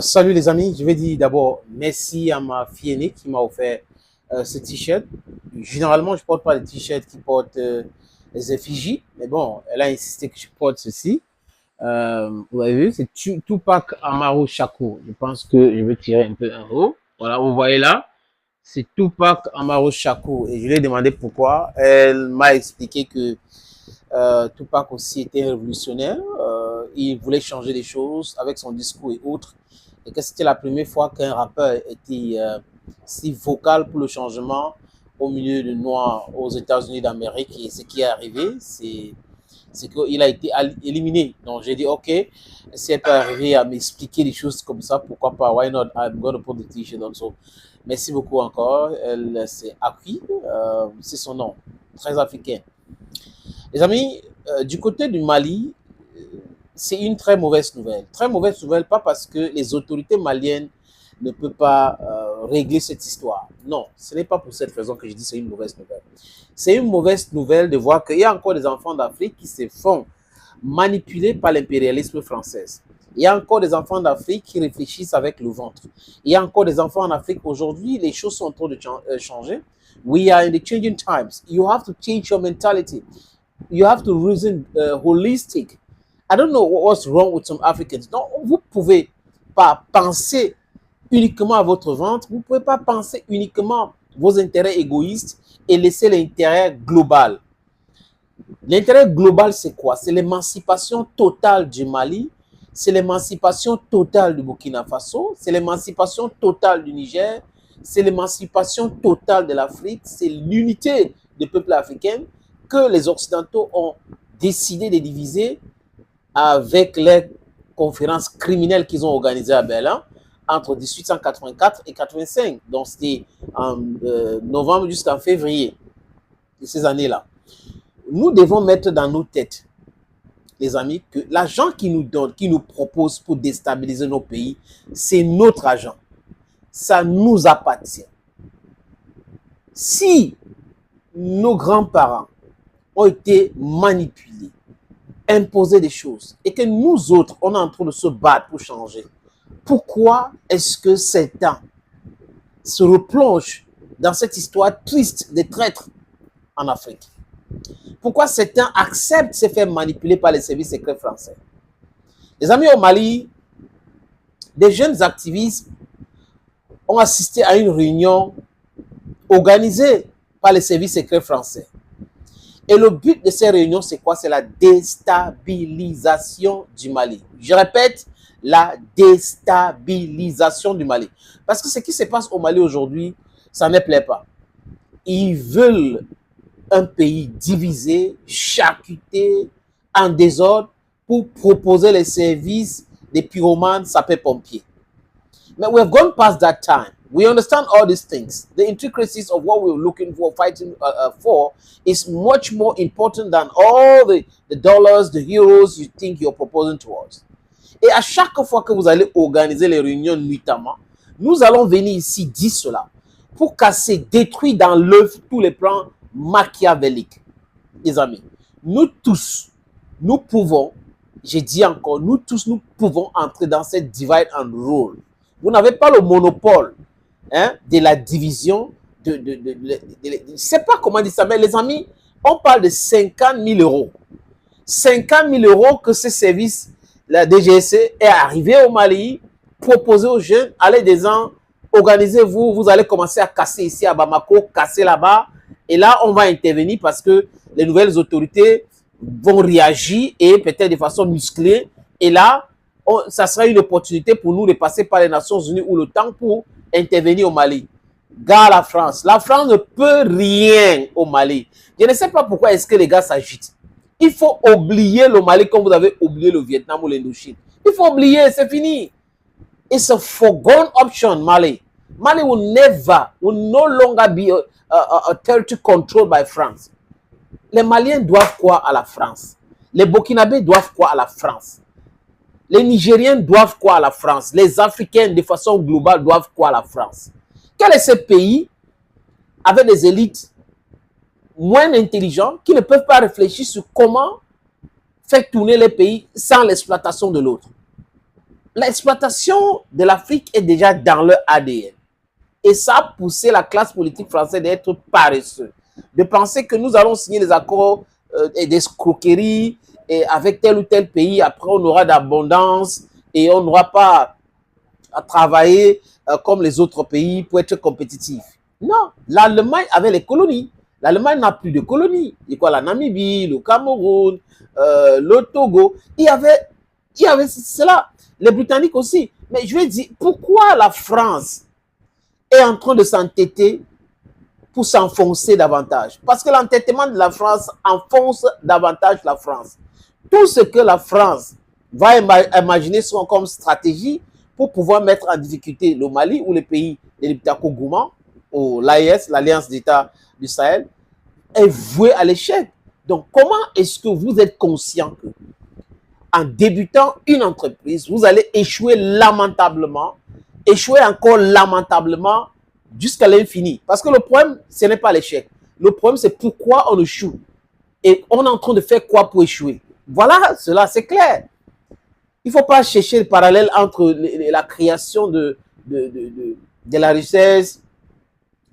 Salut les amis, je vais dire d'abord merci à ma fille aînée qui m'a offert ce t-shirt. Généralement, je ne porte pas les t-shirts qui portent les effigies, mais bon, elle a insisté que je porte ceci. Vous avez vu, c'est Tupac Amaru Shakur. Je pense que je vais tirer un peu en haut. Voilà, vous voyez là, c'est Tupac Amaru Shakur. Et je lui ai demandé pourquoi. Elle m'a expliqué que Tupac aussi était un révolutionnaire. Il voulait changer les choses avec son discours et autres. Et que c'était la première fois qu'un rappeur était si vocal pour le changement au milieu de Noirs aux États-Unis d'Amérique. Et ce qui est arrivé, c'est qu'il a été éliminé. Donc j'ai dit, ok, si elle peut arriver à m'expliquer des choses comme ça, pourquoi pas, why not, I'm going to put the t-shirt on. So, merci beaucoup encore. Elle s'est acquis, c'est son nom, très africain. Les amis, du côté du Mali, c'est une très mauvaise nouvelle. Très mauvaise nouvelle, pas parce que les autorités maliennes ne peuvent pas régler cette histoire. Non, ce n'est pas pour cette raison que je dis que c'est une mauvaise nouvelle. C'est une mauvaise nouvelle de voir qu'il y a encore des enfants d'Afrique qui se font manipuler par l'impérialisme français. Il y a encore des enfants d'Afrique qui réfléchissent avec le ventre. Il y a encore des enfants en Afrique aujourd'hui, les choses sont en train de changer. We are in the changing times. You have to change your mentality. You have to reason holistic. I don't know what's wrong with some Africans. Donc, vous pouvez pas penser uniquement à votre ventre, vous pouvez pas penser uniquement vos intérêts égoïstes et laisser l'intérêt global. L'intérêt global, c'est quoi? C'est l'émancipation totale du Mali, c'est l'émancipation totale du Burkina Faso, c'est l'émancipation totale du Niger, c'est l'émancipation totale de l'Afrique, c'est l'unité des peuples africains que les Occidentaux ont décidé de diviser avec les conférences criminelles qu'ils ont organisées à Berlin entre 1884 et 85. Donc, c'était en novembre jusqu'en février de ces années-là. Nous devons mettre dans nos têtes, les amis, que l'argent qu'ils nous donnent, qu'ils nous proposent pour déstabiliser nos pays, c'est notre argent. Ça nous appartient. Si nos grands-parents ont été manipulés, imposer des choses et que nous autres, on est en train de se battre pour changer, pourquoi est-ce que certains se replongent dans cette histoire triste des traîtres en Afrique? Pourquoi certains acceptent de se faire manipuler par les services secrets français? Les amis, au Mali, des jeunes activistes ont assisté à une réunion organisée par les services secrets français. Et le but de ces réunions, c'est quoi? C'est la déstabilisation du Mali. Je répète, la déstabilisation du Mali. Parce que ce qui se passe au Mali aujourd'hui, ça ne plaît pas. Ils veulent un pays divisé, charcuté, en désordre, pour proposer les services des pyromanes sapeurs-pompiers. Mais we have gone past that time. We understand all these things. The intricacies of what we're looking for, fighting for, is much more important than all the dollars, the euros you think you're proposing to us. Et à chaque fois que vous allez organiser les réunions nuitamment, nous allons venir ici dire cela pour casser, détruire dans l'œuf tous les plans machiavéliques. Les amis, nous tous, nous pouvons, j'ai dit encore, nous tous, nous pouvons entrer dans cette divide and rule. Vous n'avez pas le monopole de la division. Je ne sais pas comment dire ça, mais les amis, on parle de 50 000 euros. 50 000 euros que ce service, la DGSE, est arrivé au Mali, proposé aux jeunes, allez des gens, organisez-vous, vous allez commencer à casser ici à Bamako, casser là-bas. Et là, on va intervenir parce que les nouvelles autorités vont réagir et peut-être de façon musclée. Et là, ça sera une opportunité pour nous de passer par les Nations Unies ou le temps pour intervenir au Mali. Gars, la France ne peut rien au Mali. Je ne sais pas pourquoi est-ce que les gars s'agitent. Il faut oublier le Mali comme vous avez oublié le Vietnam ou l'Indochine. Il faut oublier, c'est fini. It's a foregone option, Mali. Mali will no longer be a territory controlled by France. Les Maliens doivent quoi à la France? Les Burkinabés doivent quoi à la France? Les Nigériens doivent quoi à la France? Les Africains, de façon globale, doivent quoi à la France? Quel est ce pays avec des élites moins intelligentes qui ne peuvent pas réfléchir sur comment faire tourner les pays sans l'exploitation de l'autre? l'exploitation de l'Afrique est déjà dans leur ADN. Et ça a poussé la classe politique française d'être paresseux, de penser que nous allons signer des accords et des escroqueries et avec tel ou tel pays. Après, on aura d'abondance et on n'aura pas à travailler comme les autres pays pour être compétitif. Non, l'Allemagne avait les colonies. L'Allemagne n'a plus de colonies. Il y a quoi, la Namibie, le Cameroun, le Togo. Il y avait cela. Les Britanniques aussi. Mais je vais dire, pourquoi la France est en train de s'entêter pour s'enfoncer davantage? Parce que l'entêtement de la France enfonce davantage la France. Tout ce que la France va imaginer comme stratégie pour pouvoir mettre en difficulté le Mali ou les pays de l'Iptako-Gourmand ou l'AES, l'Alliance d'État du Sahel, est vouée à l'échec. Donc, comment est-ce que vous êtes conscient que en débutant une entreprise, vous allez échouer lamentablement, échouer encore lamentablement jusqu'à l'infini? Parce que le problème, ce n'est pas l'échec. Le problème, c'est pourquoi on échoue. Et on est en train de faire quoi pour échouer? Voilà, cela, c'est clair. Il ne faut pas chercher le parallèle entre la création de la richesse,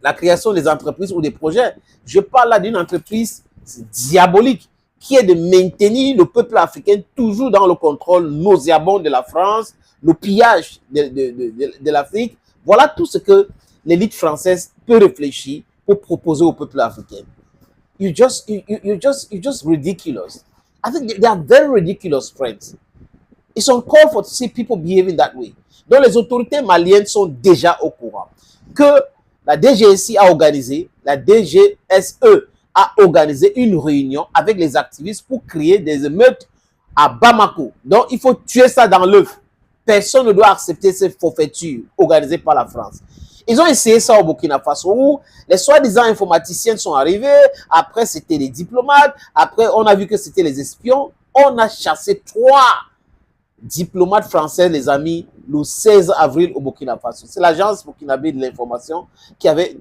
la création des entreprises ou des projets. Je parle là d'une entreprise diabolique qui est de maintenir le peuple africain toujours dans le contrôle nauséabond de la France, le pillage de l'Afrique. Voilà tout ce que l'élite française peut réfléchir pour proposer au peuple africain. You're just ridiculous. I think they are very ridiculous, friends. It's uncalled for to see people behaving that way. Donc les autorités maliennes sont déjà au courant que la DGSI a organisé, la DGSE a organisé une réunion avec les activistes pour créer des émeutes à Bamako. Donc il faut tuer ça dans l'œuf. Personne ne doit accepter ces forfaitures organisées par la France. Ils ont essayé ça au Burkina Faso où les soi-disant informaticiens sont arrivés. Après, c'était les diplomates. Après, on a vu que c'était les espions. On a chassé 3 diplomates français, les amis, le 16 avril au Burkina Faso. C'est l'agence burkinabé de l'information qui avait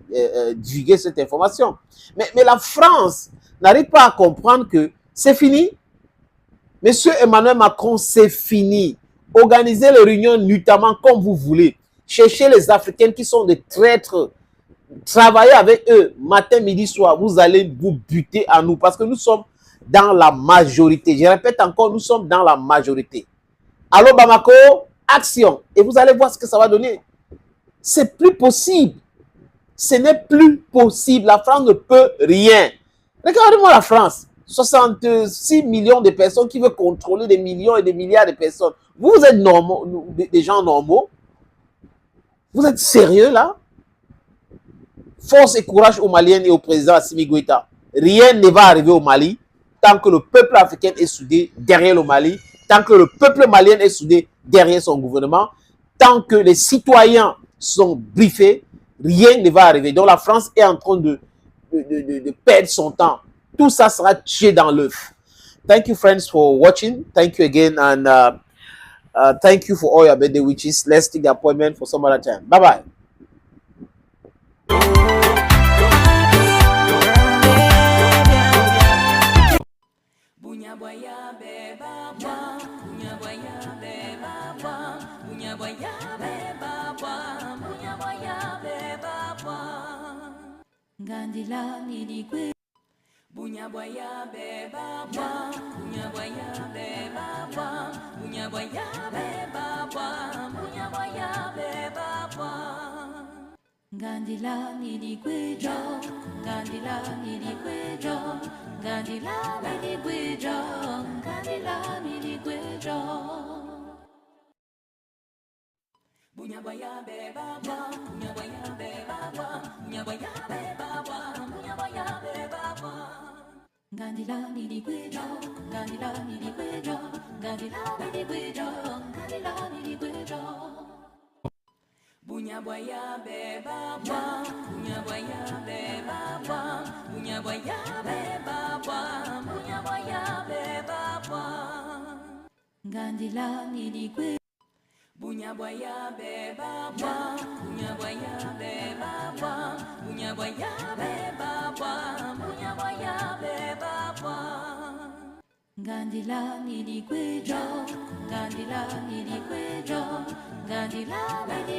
divulgué cette information. Mais la France n'arrive pas à comprendre que c'est fini. Monsieur Emmanuel Macron, c'est fini. Organisez les réunions notamment comme vous voulez. Cherchez les Africains qui sont des traîtres. Travaillez avec eux matin, midi, soir. Vous allez vous buter à nous parce que nous sommes dans la majorité. Je répète encore, nous sommes dans la majorité. Allô Bamako, action. Et vous allez voir ce que ça va donner. C'est plus possible. Ce n'est plus possible. La France ne peut rien. Regardez-moi la France. 66 millions de personnes qui veulent contrôler des millions et des milliards de personnes. Vous êtes normaux, des gens normaux. Vous êtes sérieux là? Force et courage aux Maliens et au président Assimi Goïta. Rien ne va arriver au Mali tant que le peuple africain est soudé derrière le Mali, tant que le peuple malien est soudé derrière son gouvernement, tant que les citoyens sont briefés, rien ne va arriver. Donc la France est en train de perdre son temps. Tout ça sera tué dans l'œuf. Thank you friends for watching. Thank you again and thank you for all your birthday wishes. Let's take the appointment for some other time. Bye bye. Gandila niligwe Bunyabwaya beba bwa Bunyabwaya beba bwa Bunyabwaya beba bwa Bunyabwaya beba bwa Gandila niligwe jo Gandila niligwe jo Gandila niligwe jo Gandila niligwe jo Bunyabwaya beba bwa Bunyabwaya beba bwa Bunyabwaya beba bwa Bunyabwaya beba bwa Gandila niligwejo Gandila niligwejo Gandila niligwejo Gandila niligwejo Bunyabwaya beba bwa Bunyabwaya beba bwa Bunyabwaya beba bwa Bunyabwaya beba bwa Gandila niligwejo Bunyabwaya beba bwa Bunyabwaya beba bwa Bunyabwaya beba bwa Bunyabwaya beba bwa Gandila midi kwejo, Gandila midi kwejo, Gandila midi